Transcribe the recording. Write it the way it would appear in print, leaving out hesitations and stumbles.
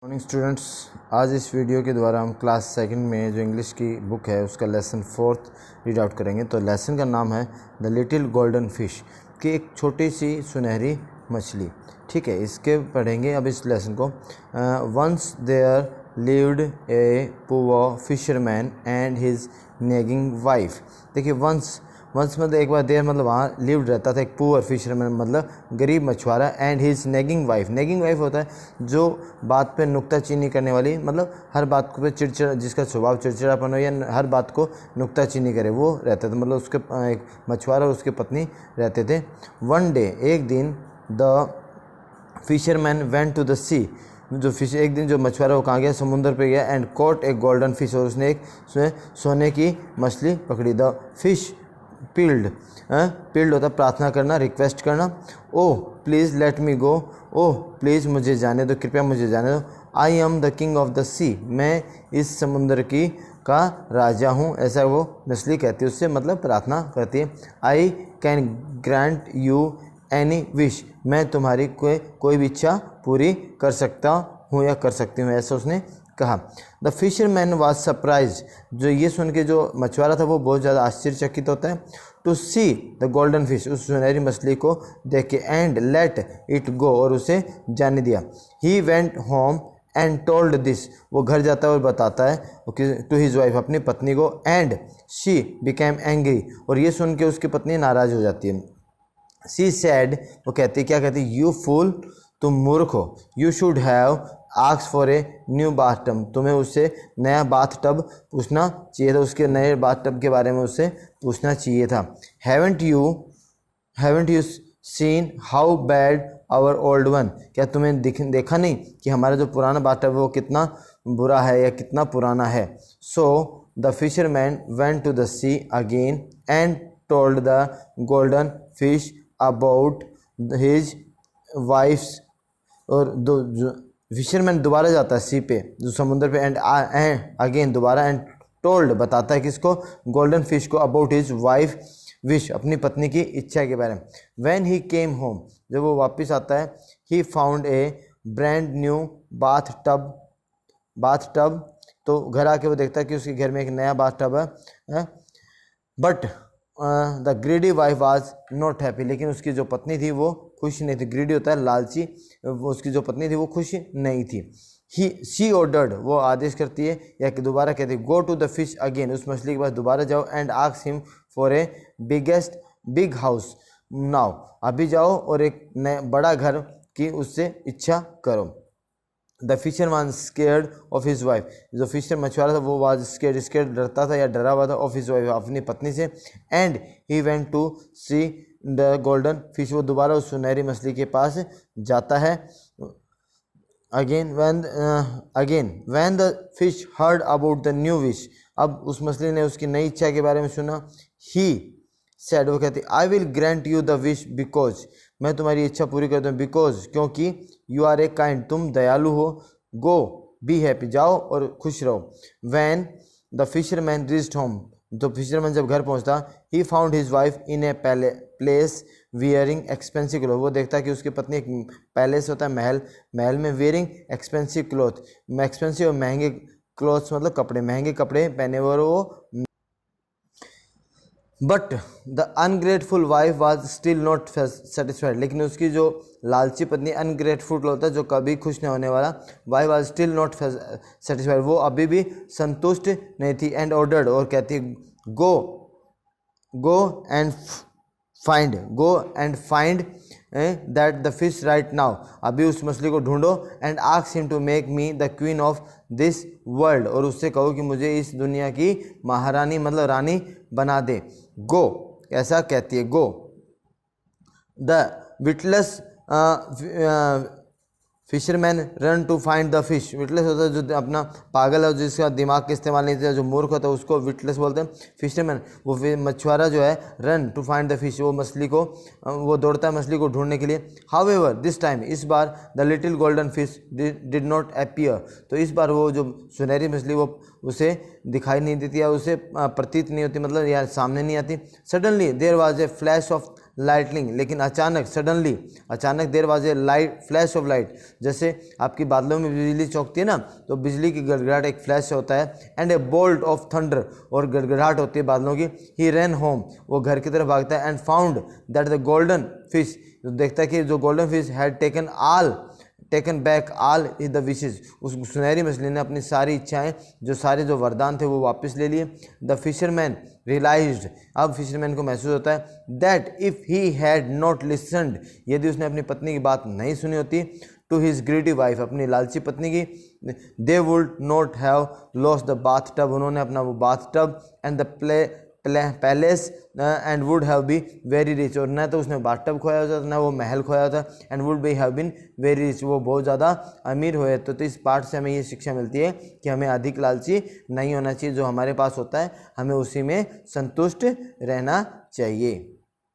Morning students, आज इस video के द्वारा हम क्लास सेकंड में जो इंग्लिश की बुक है उसका लेसन फोर्थ रीड आउट करेंगे। तो लेसन का नाम है द लिटिल गोल्डन फिश, कि एक छोटी सी सुनहरी मछली। ठीक है, इसके पढ़ेंगे अब इस लेसन को। Once there lived a poor fisherman and his nagging wife. देखिए, वंस मतलब एक बार, देर मतलब वहाँ लिव्ड रहता था एक पुअर फिशरमैन मतलब गरीब मछुआरा, and his nagging wife. Nagging wife होता है जो बात पे नुक्ताचीनी करने वाली, मतलब हर बात पे चिड़चिड़ा, जिसका स्वभाव चिड़चिड़ापन हो या हर बात को नुक्ताचीनी करे, वो रहता था। मतलब उसके एक मछुआरा और उसकी पत्नी रहते थे। वन डे, एक दिन, the fisherman went to the sea. एक दिन जो मछुआरा वो कहाँ गया, समुद्र पे गया, एंड कॉट एक गोल्डन फिश, और उसने एक सोने की मछली पकड़ी। द फिश पील्ड होता प्रार्थना करना, रिक्वेस्ट करना। Oh please let me go, oh please मुझे जाने दो, कृपया मुझे जाने दो। I am the king of the sea, मैं इस समुद्र की का राजा हूँ, ऐसा वो मछली कहती है, उससे मतलब प्रार्थना करती है। I can grant you any wish, मैं तुम्हारी कोई भी इच्छा पूरी कर सकता हूँ या कर सकती हूँ, ऐसा उसने कहा। द फिशरमैन वॉज सरप्राइज, जो ये सुन के जो मछुआरा था वो बहुत ज़्यादा आश्चर्यचकित होता है। To C the golden fish, उस सुनहरी मछली को देख के, एंड लेट इट गो, और उसे जाने दिया। He went home and told this, वो घर जाता है और बताता है टू हिज वाइफ, अपनी पत्नी को। एंड शी बिकेम एंग्री, और ये सुन के उसकी पत्नी नाराज़ हो जाती है। सी सैड, वो कहती, क्या कहती, यू फूल, तुम मूर्ख हो। You should have ask for a new bathtub, तुम्हें उससे नया बाथटब पूछना चाहिए था, उसके नए बाथटब के बारे में उससे पूछना चाहिए था। Haven't you seen how bad our old one, क्या तुम्हें देखा नहीं कि हमारा जो पुराना बाथटब है वो कितना बुरा है या कितना पुराना है। So the fisherman went to the sea again and told the golden fish about his wife's, और फिशरमैन दोबारा जाता है सी पे, जो समुद्र पे, एंड अगेन दोबारा, एंड टोल्ड बताता है किसको, गोल्डन फिश को, अबाउट हिज वाइफ विश, अपनी पत्नी की इच्छा के बारे में। व्हेन ही केम होम, जब वो वापस आता है, he found a brand new bath tub, तो घर आके वो देखता है कि उसके घर में एक नया बाथ टब है। But the greedy wife was not happy, लेकिन उसकी जो पत्नी थी वो खुश नहीं थी। ग्रीडी होता है लालची, उसकी जो पत्नी थी वो खुश नहीं थी। शी ऑर्डर्ड, वो आदेश करती है या कि दोबारा कहती है, go to the fish again, उस मछली के पास दोबारा जाओ, and ask him for a big house now, अभी जाओ और एक नया बड़ा घर की उससे इच्छा करो। The fisher was scared of his wife, जो फिशर मछुआरा था वो वाज स्केर्ड डरता था या डरा हुआ था, ऑफ हिज वाइफ, अपनी पत्नी से। And he went to C the golden fish, वो दोबारा उस सुनहरी मछली के पास जाता है। Again when the fish heard about the new wish, अब उस मछली ने उसकी नई इच्छा के बारे में सुना। ही सैड, वो कहती, I will grant you the wish because, मैं तुम्हारी इच्छा पूरी कर दूँ, बिकॉज, क्योंकि, यू आर ए काइंड, तुम दयालु हो। गो बी हैप्पी, जाओ और खुश रहो। When the fisherman reached home, तो फिशरमैन जब घर पहुंचता, he found his wife in a place wearing expensive cloth, वो देखता कि उसकी पत्नी, एक पैलेस होता है महल में, वियरिंग एक्सपेंसिव क्लोथ, एक्सपेंसिव और महंगे क्लोथ्स मतलब कपड़े, महंगे कपड़े पहने हुए वो। But the ungrateful wife was still not satisfied, लेकिन उसकी जो लालची पत्नी, अनग्रेटफुल होता है जो कभी खुश नहीं होने वाला, wife was still not satisfied, वो अभी भी संतुष्ट नहीं थी। एंड ऑर्डर्ड, और कहती है, go and find that the fish right now, अभी उस मछली को ढूंढो। And ask him to make me the queen of this world, और उससे कहो कि मुझे इस दुनिया की महारानी मतलब रानी बना दे। गो, ऐसा कहती है, go. The witless fisherman run to find the fish, witless होता है जो अपना पागल है, जिसका दिमाग का इस्तेमाल नहीं होता, जो मूर्ख होता है उसको विटलेस बोलते हैं। फिशरमैन, वो मछुआरा जो है, run to find the fish, वो मछली को, वो दौड़ता है मछली को ढूंढने के लिए। हाउएवर दिस टाइम, इस बार, the little golden fish did not appear, तो इस बार वो जो सुनहरी मछली वो उसे दिखाई नहीं देती या उसे प्रतीत नहीं होती, मतलब यार सामने नहीं आती। Suddenly there was a flash of lightning, लेकिन अचानक, सडनली अचानक, there was a light flash of light, जैसे आपकी बादलों में बिजली चौंकती है ना, तो बिजली की गड़गड़ाहट एक फ्लैश होता है। And A bolt of thunder, और गड़गड़ाहट होती है बादलों की। ही रैन होम, वो घर की तरफ भागता है। And found that the golden fish, देखता है कि जो golden fish had taken back all the wishes, उस सुनहरी मछली ने अपनी सारी इच्छाएं, जो वरदान थे वो वापस ले लिए। द फिशरमैन रियलाइज्ड, अब फिशरमैन को महसूस होता है that if he had not listened, यदि उसने अपनी पत्नी की बात नहीं सुनी होती, टू हिज ग्रीडी वाइफ, अपनी लालची पत्नी की, they would not have lost the bath tub, उन्होंने अपना वो bath tub and the palace and would have be very rich, और न तो उसने बाथ टब खोया होता, न वो महल खोया होता, and would be have been very rich, वो बहुत ज़्यादा अमीर हुए। तो इस पाठ से हमें ये शिक्षा मिलती है कि हमें अधिक लालची नहीं होना चाहिए, जो हमारे पास होता है हमें उसी में संतुष्ट रहना चाहिए।